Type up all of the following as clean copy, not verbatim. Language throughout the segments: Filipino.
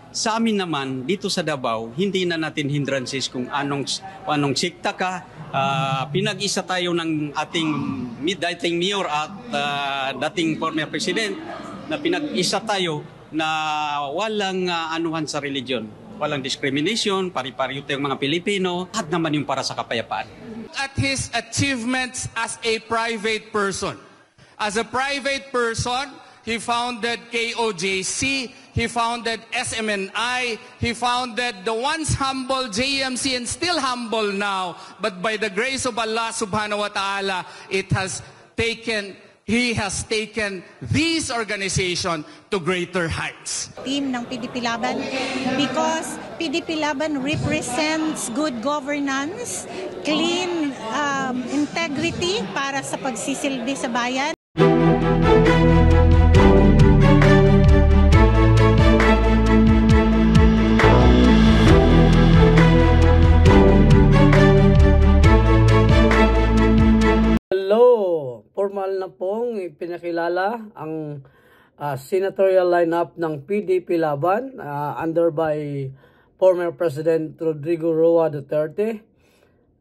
Sa amin naman, dito sa Davao, hindi na natin hindrances kung anong sikta ka. Pinag-isa tayo ng ating dating mayor at dating former president na pinag-isa tayo na walang anuhan sa religion. Walang discrimination, pari-pari tayong mga Pilipino, at naman yung para sa kapayapaan. At his achievements as a private person. As a private person, he founded KOJC, he founded SMNI, he founded the once humble JMC and still humble now, but by the grace of Allah subhanahu wa ta'ala, he has taken this organization to greater heights. Team ng PDP Laban because PDP Laban represents good governance, clean integrity para sa pagsisilbi sa bayan. Formal na pong ipinakilala ang senatorial lineup ng PDP Laban under by former President Rodrigo Roa Duterte.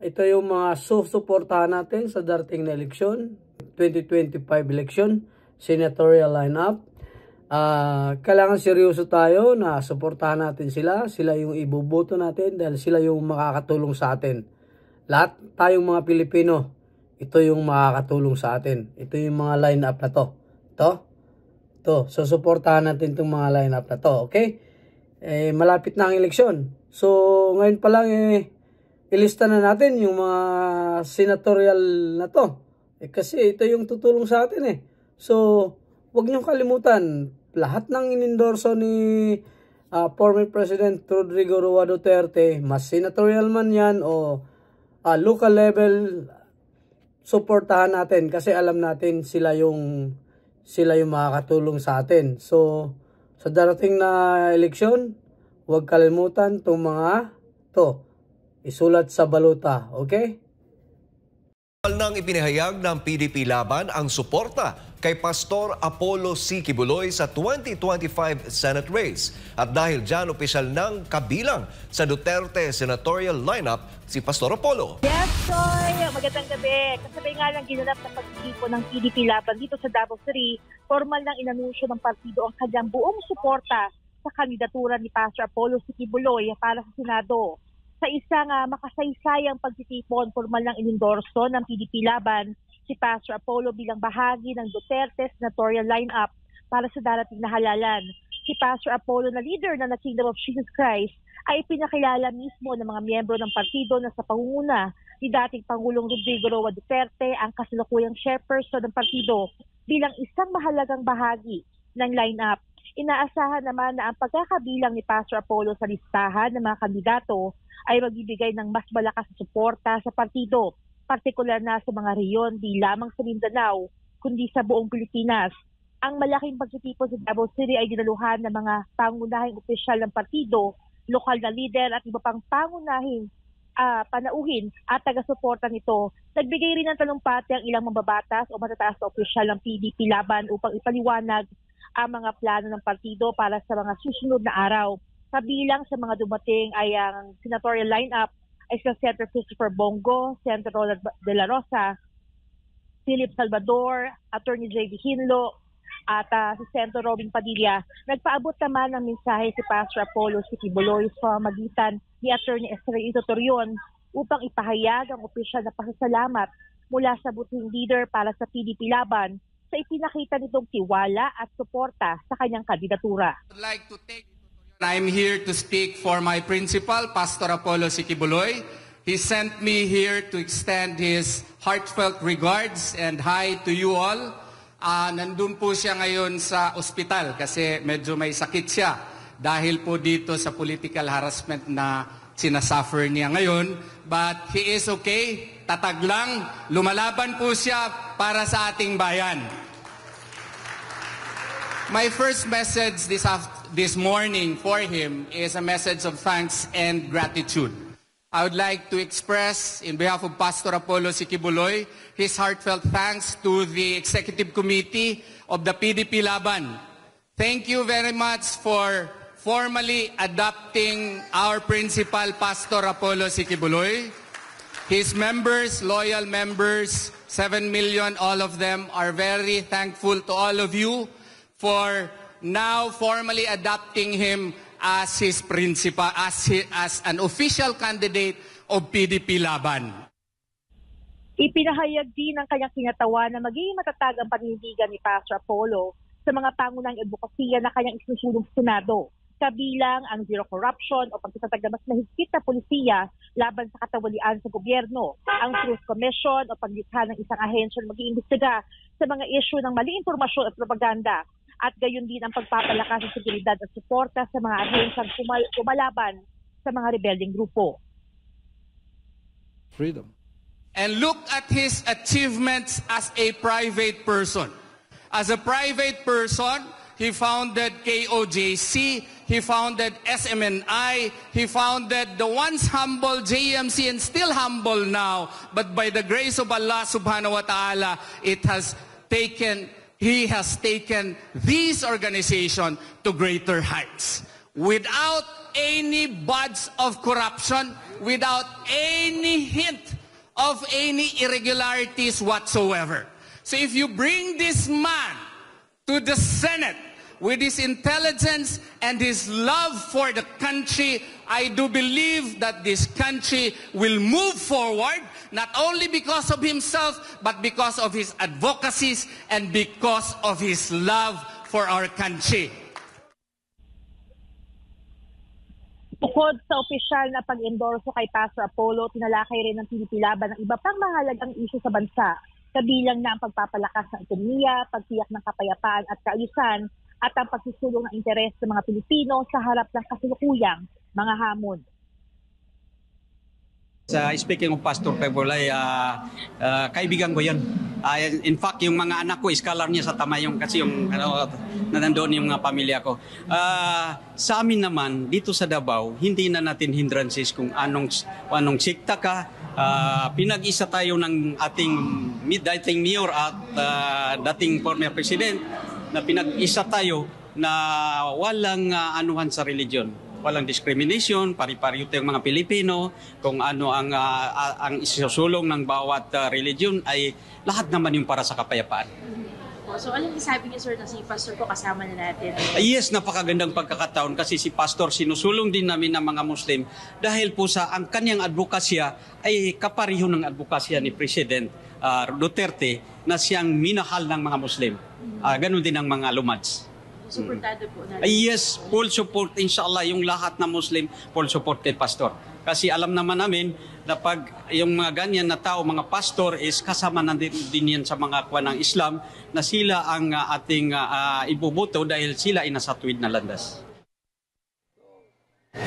Ito yung mga susuportahan natin sa darating na eleksyon, 2025 election, senatorial lineup. Kailangan seryoso tayo na suportahan natin sila. Sila yung ibuboto natin dahil sila yung makakatulong sa atin. Lahat tayong mga Pilipino, ito yung makakatulong sa atin. Ito yung mga line-up na to. Ito. So, suportahan natin itong mga line-up na to. Okay? Malapit na ang eleksyon. So, ngayon pa lang, ilista na natin yung mga senatorial na to. Kasi ito yung tutulong sa atin . So, huwag niyong kalimutan. Lahat ng inendorso ni former President Rodrigo Roa Duterte, mas senatorial man yan o local level, suportahan natin kasi alam natin sila yung makakatulong sa atin. So, sa darating na eleksyon, huwag kalimutan itong mga isulat sa baluta. Okay? Nang ipinahayag ng PDP Laban ang suporta kay Pastor Apollo C. Quiboloy sa 2025 Senate race. At dahil dyan, opisyal ng kabilang sa Duterte senatorial lineup si Pastor Apollo. Yes, Soy! Magandang gabi. Kasabay nga lang ginanap na pagtitipo ng PDP Laban dito sa Davao City, formal nang inanunsyo ng partido ang kanyang buong suporta sa kandidatura ni Pastor Apollo C. Quiboloy para sa Senado. Sa isang makasaysayang pagtitipon, formal nang inendorso ng PDP Laban si Pastor Apollo bilang bahagi ng Duterte senatorial lineup para sa darating na halalan. Si Pastor Apollo na leader ng The Kingdom of Jesus Christ ay pinakilala mismo ng mga miyembro ng partido na sa pangunguna ni dating Pangulong Rodrigo Roa Duterte ang kasalukuyang chairperson ng partido bilang isang mahalagang bahagi ng lineup. Inaasahan naman na ang pagkakabilang ni Pastor Apollo sa listahan ng mga kandidato ay magbibigay ng mas malakas na suporta sa partido, partikular na sa mga reyon di lamang sa Mindanao, kundi sa buong Pilipinas. Ang malaking pagtitipon sa Davao City ay dinaluhan ng mga pangunahing opisyal ng partido, lokal na lider at iba pang pangunahing panauhin at taga-suporta nito. Nagbigay rin ng talumpati ang ilang mambabatas o matataas na opisyal ng PDP Laban upang ipaliwanag ang mga plano ng partido para sa mga susunod na araw. Kabilang sa mga dumating ay ang senatorial lineup ay si Senator Christopher Bongo, Senator Ronald De La Rosa, Philip Salvador, Attorney J.D. Hinlo, at si Senator Robin Padilla. Nagpaabot naman ng mensahe si Pastor Apollo C. Quiboloy sa pamamagitan ni Attorney Estrellito Torion upang ipahayag ang opisyal na pasasalamat mula sa buting leader para sa PDP Laban sa ipinakita nitong tiwala at suporta sa kanyang kandidatura. I'm here to speak for my principal, Pastor Apollo C. Quiboloy. He sent me here to extend his heartfelt regards and hi to you all. Nandun po siya ngayon sa ospital kasi medyo may sakit siya dahil po dito sa political harassment na sinasuffer niya ngayon. But he is okay, tatag lang, lumalaban po siya para sa ating bayan. My first message this morning for him is a message of thanks and gratitude. I would like to express, in behalf of Pastor Apollo C. Quiboloy, his heartfelt thanks to the Executive Committee of the PDP Laban. Thank you very much for formally adopting our principal, Pastor Apollo C. Kibuloy. His members, loyal members, 7 million, all of them are very thankful to all of you for now formally adopting him as his principal, as an official candidate of PDP Laban. Ipinahayag din ng kanyang kinatawan na magiging matatag ang panindigan ni Pastor Apollo sa mga pangunahing advokasya na kanyang isinusulong sa Senado, kabilang ang zero corruption o pagtatatag na mas mahigpit na polisiya laban sa katawalian sa gobyerno, ang Truth Commission o paglikha ng isang ahensya na mag-iimbestiga sa mga isyu ng maling impormasyon at propaganda, at gayon din ang pagpapalakas ng seguridad at suporta sa mga ahensyang kumalaban sa mga rebelding grupo. Freedom. And look at his achievements as a private person. As a private person, he founded KOJC, he founded SMNI, he founded the once humble JMC and still humble now, but by the grace of Allah subhanahu wa ta'ala, he has taken these organizations to greater heights. Without any buds of corruption, without any hint of any irregularities whatsoever. So if you bring this man to the Senate with his intelligence and his love for the country, I do believe that this country will move forward, not only because of himself, but because of his advocacies and because of his love for our country. Bukod sa opisyal na pag-endorso kay Pastor Apollo, tinalakay rin ng PDP Laban ang iba pang mahalagang isyu sa bansa, kabilang na ang pagpapalakas ng ekonomiya, pagtiyak ng kapayapaan at kaayusan, at ang pagsusulong ng interes ng mga Pilipino sa harap ng kasalukuyang mga hamon. Speaking of Pastor Kibuloy, kaibigan ko yan. In fact, yung mga anak ko, scholar niya sa Tamayong kasi yung nandoon yung mga pamilya ko. Sa amin naman, dito sa Davao, hindi na natin hindrances kung anong sikta ka. Pinag-isa tayo ng ating dating mayor at dating former president na pinag-isa tayo na walang anuhan sa religion. Walang discrimination, pari-pari yung mga Pilipino, kung ano ang isusulong ng bawat religion ay lahat naman yung para sa kapayapaan. So anong sabi niyo, sir, na si Pastor po kasama na natin? Yes, napakagandang pagkakataon kasi si Pastor sinusulong din namin ng mga Muslim dahil po sa ang kanyang advokasya ay kapareho ng advokasya ni President Duterte na siyang minahal ng mga Muslim. Ganun din ang mga Lumads. Suportado po natin. Yes, full support inshallah yung lahat na Muslim, full support kay Pastor. Kasi alam naman namin na pag yung mga ganyan na tao, mga pastor is kasama na din yan sa mga kuwan ng Islam na sila ang ating ibubuto dahil sila ay nasa tuwid na landas.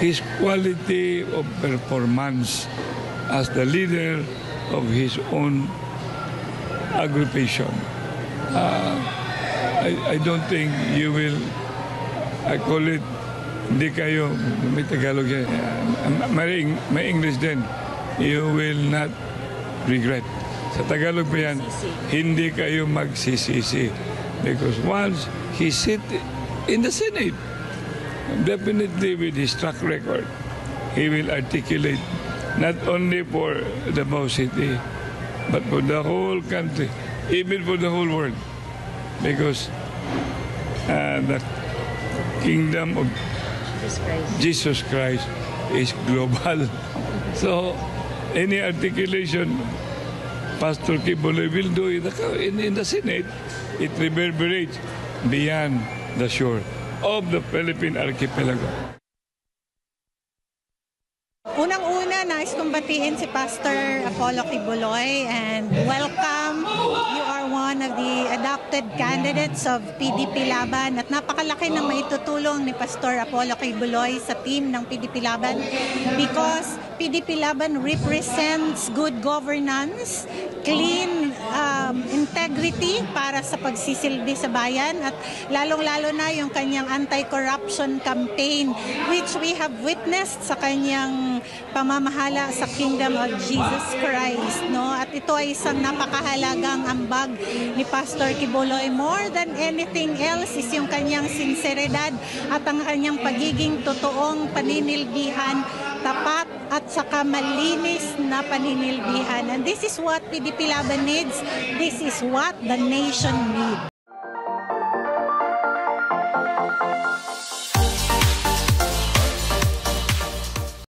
His quality of performance as the leader of his own aggregation. I don't think you will, I call it, hindi kayo, may Tagalog yan, may English din, you will not regret. Sa Tagalog pa yan, hindi kayo magsisisi. Because once he sit in the Senate, definitely with his track record, he will articulate not only for Davao City, but for the whole country, even for the whole world. Because the kingdom of Jesus Christ is global. So, any articulation Pastor Kibuloy will do in the Senate, it reverberates beyond the shore of the Philippine archipelago. Unang-una, nais kong batiin si Pastor Apollo Kibuloy and welcome. You are one of the adopted candidates of PDP Laban at napakalaki ng maitutulong ni Pastor Apollo Kibuloy sa team ng PDP Laban because PDP Laban represents good governance, clean integrity para sa pagsisilbi sa bayan at lalong-lalo na yung kanyang anti-corruption campaign which we have witnessed sa kanyang pamamahala sa Kingdom of Jesus Christ, no? At ito ay isang napakahalagang ambag ni Pastor Quiboloy. More than anything else is yung kanyang sinseridad at ang kanyang pagiging totoong paninilbihan, tapat at saka malinis na paninilbihan. And this is what PDP Laban needs. This is what the nation needs.